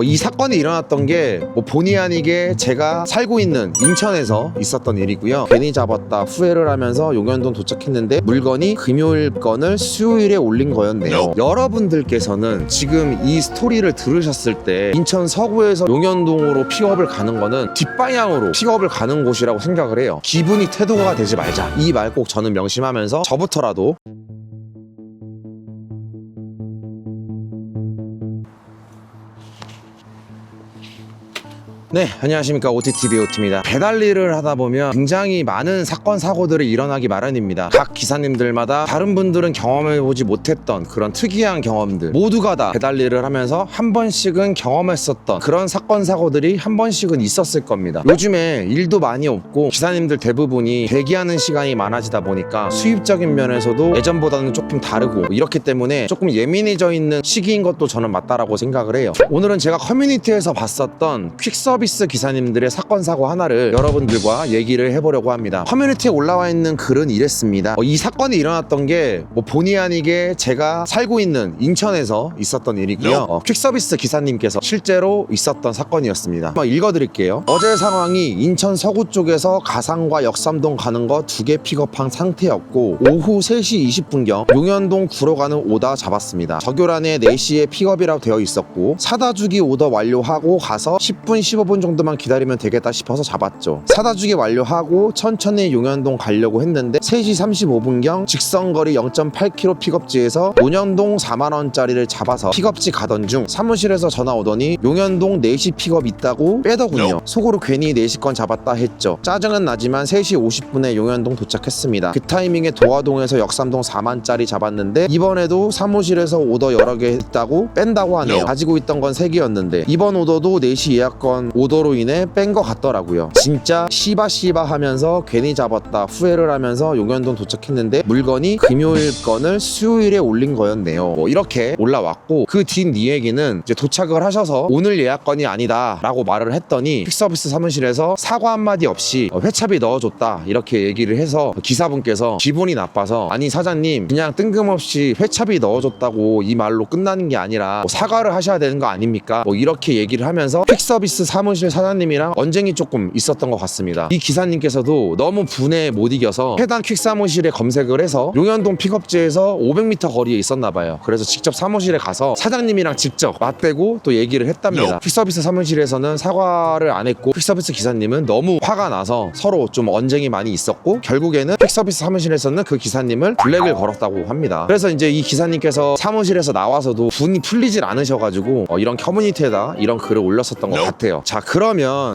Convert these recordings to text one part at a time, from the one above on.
이 사건이 일어났던 게 본의 아니게 제가 살고 있는 인천에서 있었던 일이고요. 괜히 잡았다 후회를 하면서 용현동 도착했는데 물건이 금요일 건을 수요일에 올린 거였네요. 여러분들께서는 지금 이 스토리를 들으셨을 때 인천 서구에서 용현동으로 픽업을 가는 거는 뒷방향으로 픽업을 가는 곳이라고 생각을 해요. 기분이 태도가 되지 말자, 이 말 꼭 저는 명심하면서 저부터라도 네, 안녕하십니까. OTTV OT입니다. 배달 일을 하다 보면 굉장히 많은 사건 사고들이 일어나기 마련입니다. 각 기사님들마다 다른 분들은 경험해보지 못했던 그런 특이한 경험들, 모두가 다 배달 일을 하면서 한 번씩은 경험했었던 그런 사건 사고들이 한 번씩은 있었을 겁니다. 요즘에 일도 많이 없고 기사님들 대부분이 대기하는 시간이 많아지다 보니까 수입적인 면에서도 예전보다는 조금 다르고 이렇기 때문에 조금 예민해져 있는 시기인 것도 저는 맞다라고 생각을 해요. 오늘은 제가 커뮤니티에서 봤었던 퀵서비스 기사님들의 사건 사고 하나를 여러분들과 얘기를 해보려고 합니다. 커뮤니티에 올라와 있는 글은 이랬습니다. 이 사건이 일어났던 게 본의 아니게 제가 살고 있는 인천에서 있었던 일이고요. 퀵서비스 기사님께서 실제로 있었던 사건이었습니다. 한번 읽어드릴게요. 어제 상황이 인천 서구 쪽에서 가상과 역삼동 가는 거 2개 픽업한 상태였고 오후 3시 20분경 용현동 구로 가는 오다 잡았습니다. 적요란에 4시에 픽업이라고 되어 있었고 사다주기 오더 완료하고 가서 10분 15분 정도만 기다리면 되겠다 싶어서 잡았죠. 사다주기 완료하고 천천히 용현동 가려고 했는데 3시 35분경 직선거리 0.8km 픽업지에서 용현동 4만원짜리를 잡아서 픽업지 가던 중 사무실에서 전화 오더니 용현동 4시 픽업 있다고 빼더군요. 속으로 괜히 4시 건 잡았다 했죠. 짜증은 나지만 3시 50분에 용현동 도착했습니다. 그 타이밍에 도화동에서 역삼동 4만짜리 잡았는데 이번에도 사무실에서 오더 여러 개 있다고 뺀다고 하네요. 가지고 있던 건 3개였는데 이번 오더도 4시 예약건 오더로 인해 뺀 것 같더라고요. 진짜 씨바 하면서 괜히 잡았다 후회를 하면서 용현동 도착했는데 물건이 금요일 건을 수요일에 올린 거였네요. 이렇게 올라왔고 그 뒷 얘기는 이제 도착을 하셔서 오늘 예약건이 아니다 라고 말을 했더니 퀵서비스 사무실에서 사과 한마디 없이 회차비 넣어줬다 이렇게 얘기를 해서 기사분께서 기분이 나빠서 아니 사장님 그냥 뜬금없이 회차비 넣어줬다고 이 말로 끝나는 게 아니라 사과를 하셔야 되는 거 아닙니까? 이렇게 얘기를 하면서 퀵서비스 사무실 사장님이랑 언쟁이 조금 있었던 것 같습니다. 이 기사님께서도 너무 분에 못 이겨서 해당 퀵사무실에 검색을 해서 용현동 픽업지에서 500m 거리에 있었나 봐요. 그래서 직접 사무실에 가서 사장님이랑 직접 맞대고 또 얘기를 했답니다. 퀵서비스 사무실에서는 사과를 안 했고 퀵서비스 기사님은 너무 화가 나서 서로 좀 언쟁이 많이 있었고 결국에는 퀵서비스 사무실에서는 그 기사님을 블랙을 걸었다고 합니다. 그래서 이제 이 기사님께서 사무실에서 나와서도 분이 풀리질 않으셔가지고 이런 커뮤니티에다 이런 글을 올렸었던 것 같아요. 자, 그러면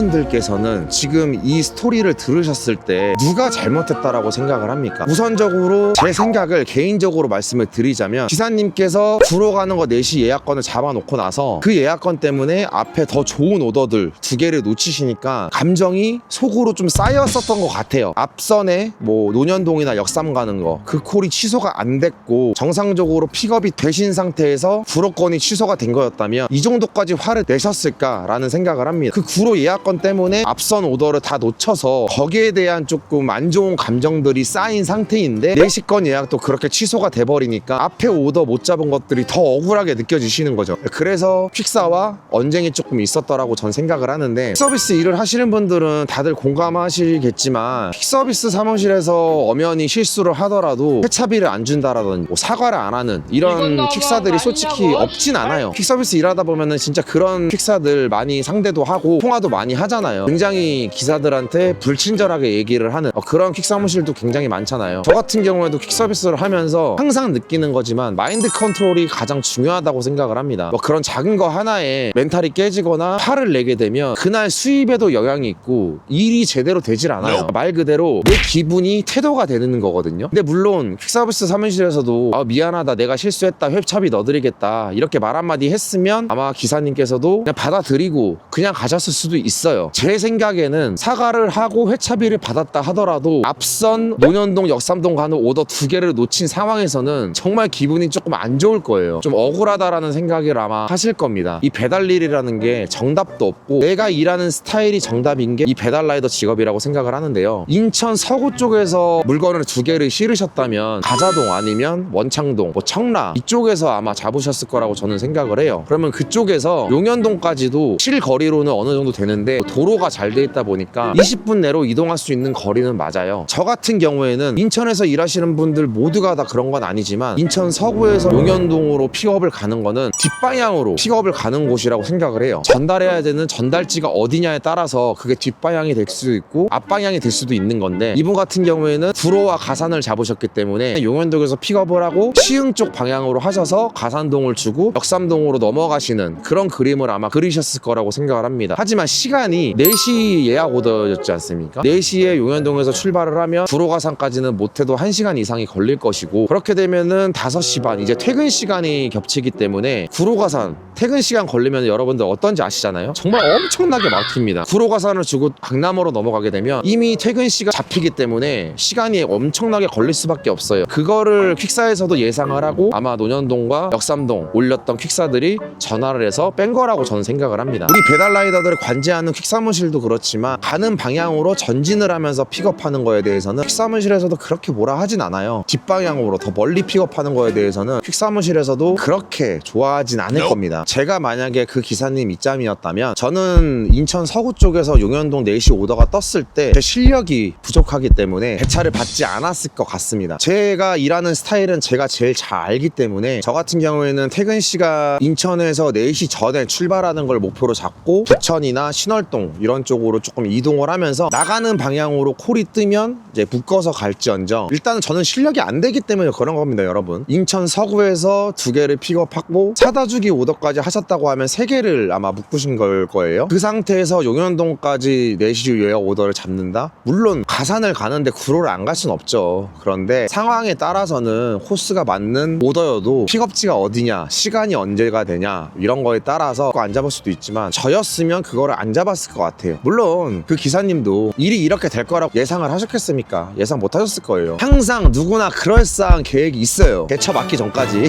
여러분들께서는 지금 이 스토리를 들으셨을 때 누가 잘못했다라고 생각을 합니까? 우선적으로 제 생각을 개인적으로 말씀을 드리자면 기사님께서 구로 가는 거 4시 예약건을 잡아놓고 나서 그 예약건 때문에 앞에 더 좋은 오더들 2개를 놓치시니까 감정이 속으로 좀 쌓였었던 것 같아요. 앞선에 논현동이나 역삼 가는 거 그 콜이 취소가 안 됐고 정상적으로 픽업이 되신 상태에서 구로건이 취소가 된 거였다면 이 정도까지 화를 내셨을까라는 생각을 합니다. 그 구로 예약건 때문에 앞선 오더를 다 놓쳐서 거기에 대한 조금 안 좋은 감정들이 쌓인 상태인데 4시 건 예약도 그렇게 취소가 돼버리니까 앞에 오더 못 잡은 것들이 더 억울하게 느껴지시는 거죠. 그래서 퀵사와 언쟁이 조금 있었더라고 전 생각을 하는데 퀵서비스 일을 하시는 분들은 다들 공감하시겠지만 퀵서비스 사무실에서 엄연히 실수를 하더라도 회차비를 안 준다라든지 사과를 안 하는 이런 퀵사들이 솔직히 없진 않아요. 퀵서비스 일하다 보면은 진짜 그런 퀵사들 많이 상대도 하고 통화도 많이 하잖아요. 굉장히 기사들한테 불친절하게 얘기를 하는 그런 퀵사무실도 굉장히 많잖아요. 저 같은 경우에도 퀵서비스를 하면서 항상 느끼는 거지만 마인드 컨트롤이 가장 중요하다고 생각을 합니다. 그런 작은 거 하나에 멘탈이 깨지거나 화를 내게 되면 그날 수입에도 영향이 있고 일이 제대로 되질 않아요. 말 그대로 내 기분이 태도가 되는 거거든요. 근데 물론 퀵서비스 사무실에서도 미안하다 내가 실수했다 회차비 넣어드리겠다 이렇게 말 한마디 했으면 아마 기사님께서도 그냥 받아들이고 그냥 가셨을 수도 있어요. 제 생각에는 사과를 하고 회차비를 받았다 하더라도 앞선 논현동 역삼동 가는 오더 2개를 놓친 상황에서는 정말 기분이 조금 안 좋을 거예요. 좀 억울하다라는 생각을 아마 하실 겁니다. 이 배달일이라는 게 정답도 없고 내가 일하는 스타일이 정답인 게 이 배달라이더 직업이라고 생각을 하는데요. 인천 서구 쪽에서 물건을 2개를 실으셨다면 가자동 아니면 원창동, 뭐 청라 이쪽에서 아마 잡으셨을 거라고 저는 생각을 해요. 그러면 그쪽에서 용현동까지도 실거리로는 어느 정도 되는데 도로가 잘 돼 있다 보니까 20분 내로 이동할 수 있는 거리는 맞아요. 저 같은 경우에는 인천에서 일하시는 분들 모두가 다 그런 건 아니지만 인천 서구에서 용현동으로 픽업을 가는 거는 뒷방향으로 픽업을 가는 곳이라고 생각을 해요. 전달해야 되는 전달지가 어디냐에 따라서 그게 뒷방향이 될 수도 있고 앞방향이 될 수도 있는 건데 이분 같은 경우에는 구로와 가산을 잡으셨기 때문에 용현동에서 픽업을 하고 시흥 쪽 방향으로 하셔서 가산동을 주고 역삼동으로 넘어가시는 그런 그림을 아마 그리셨을 거라고 생각을 합니다. 하지만 시간이 4시 예약 오더였지 않습니까? 4시에 용현동에서 출발을 하면 구로 가산까지는 못해도 1시간 이상이 걸릴 것이고 그렇게 되면은 5시 반 이제 퇴근 시간이 겹치기 때문에 구로 가산 퇴근 시간 걸리면 여러분들 어떤지 아시잖아요? 정말 엄청나게 막힙니다. 구로 가산을 주고 강남으로 넘어가게 되면 이미 퇴근 시간 잡히기 때문에 시간이 엄청나게 걸릴 수밖에 없어요. 그거를 퀵사에서도 예상을 하고 아마 논현동과 역삼동 올렸던 퀵사들이 전화를 해서 뺀 거라고 저는 생각을 합니다. 우리 배달라이더들을 관제하는 퀵사무실도 그렇지만 가는 방향으로 전진을 하면서 픽업하는 거에 대해서는 퀵사무실에서도 그렇게 뭐라 하진 않아요. 뒷방향으로 더 멀리 픽업하는 거에 대해서는 퀵사무실에서도 그렇게 좋아하진 않을 겁니다. 제가 만약에 그 기사님 입장이었다면 저는 인천 서구 쪽에서 용현동 4시 오더가 떴을 때 제 실력이 부족하기 때문에 배차를 받지 않았을 것 같습니다. 제가 일하는 스타일은 제가 제일 잘 알기 때문에 저 같은 경우에는 퇴근 시간 인천에서 4시 전에 출발하는 걸 목표로 잡고 부천이나 신월동 이런 쪽으로 조금 이동을 하면서 나가는 방향으로 콜이 뜨면 이제 묶어서 갈지언정 일단은 저는 실력이 안 되기 때문에 그런 겁니다. 여러분 인천 서구에서 2개를 픽업하고 사다주기 오더까지 하셨다고 하면 3개를 아마 묶으신 걸 거예요. 그 상태에서 용현동까지 4시 예약 오더를 잡는다? 물론 가산을 가는데 구로를 안 갈 순 없죠. 그런데 상황에 따라서는 코스가 맞는 오더여도 픽업지가 어디냐 시간이 언제가 되냐 이런 거에 따라서 안 잡을 수도 있지만 저였으면 그거를 안 잡았을 것 같아요. 물론 그 기사님도 일이 이렇게 될 거라고 예상을 하셨겠습니까? 예상 못 하셨을 거예요. 항상 누구나 그럴싸한 계획이 있어요. 개처 맞기 전까지.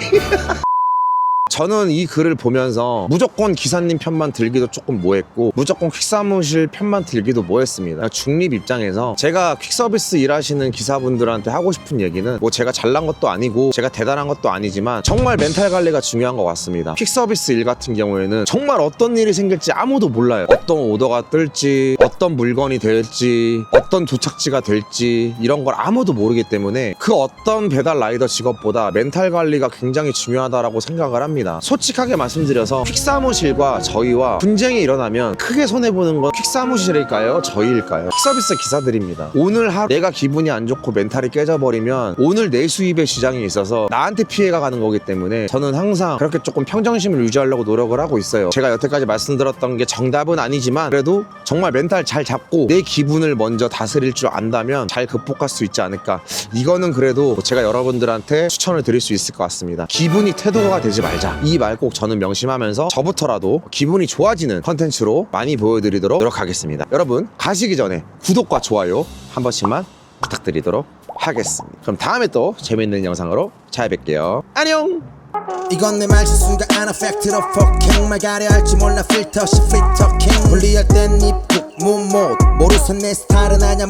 저는 이 글을 보면서 무조건 기사님 편만 들기도 조금 뭐했고 무조건 퀵사무실 편만 들기도 뭐했습니다. 중립 입장에서 제가 퀵서비스 일하시는 기사분들한테 하고 싶은 얘기는 뭐 제가 잘난 것도 아니고 제가 대단한 것도 아니지만 정말 멘탈 관리가 중요한 것 같습니다. 퀵서비스 일 같은 경우에는 정말 어떤 일이 생길지 아무도 몰라요. 어떤 오더가 뜰지 어떤 물건이 될지 어떤 도착지가 될지 이런 걸 아무도 모르기 때문에 그 어떤 배달 라이더 직업보다 멘탈 관리가 굉장히 중요하다고 생각을 합니다. 솔직하게 말씀드려서 퀵사무실과 저희와 분쟁이 일어나면 크게 손해보는 건 퀵사무실일까요? 저희일까요? 퀵서비스 기사들입니다. 오늘 하루 내가 기분이 안 좋고 멘탈이 깨져버리면 오늘 내 수입의 지장이 있어서 나한테 피해가 가는 거기 때문에 저는 항상 그렇게 조금 평정심을 유지하려고 노력을 하고 있어요. 제가 여태까지 말씀드렸던 게 정답은 아니지만 그래도 정말 멘탈 잘 잡고 내 기분을 먼저 다스릴 줄 안다면 잘 극복할 수 있지 않을까. 이거는 그래도 제가 여러분들한테 추천을 드릴 수 있을 것 같습니다. 기분이 태도가 되지 말자. 이 말 꼭 저는 명심하면서 저부터라도 기분이 좋아지는 컨텐츠로 많이 보여드리도록 노력하겠습니다. 여러분 가시기 전에 구독과 좋아요 한 번씩만 부탁드리도록 하겠습니다. 그럼 다음에 또 재밌는 영상으로 찾아뵐게요. 안녕. 이건 내 말실수가 아나 팩트로 포킹 말 가려 할지 몰라 필터시 프리터킹 분리할 땐 입국 무못 모르선 내 스타일은 아냐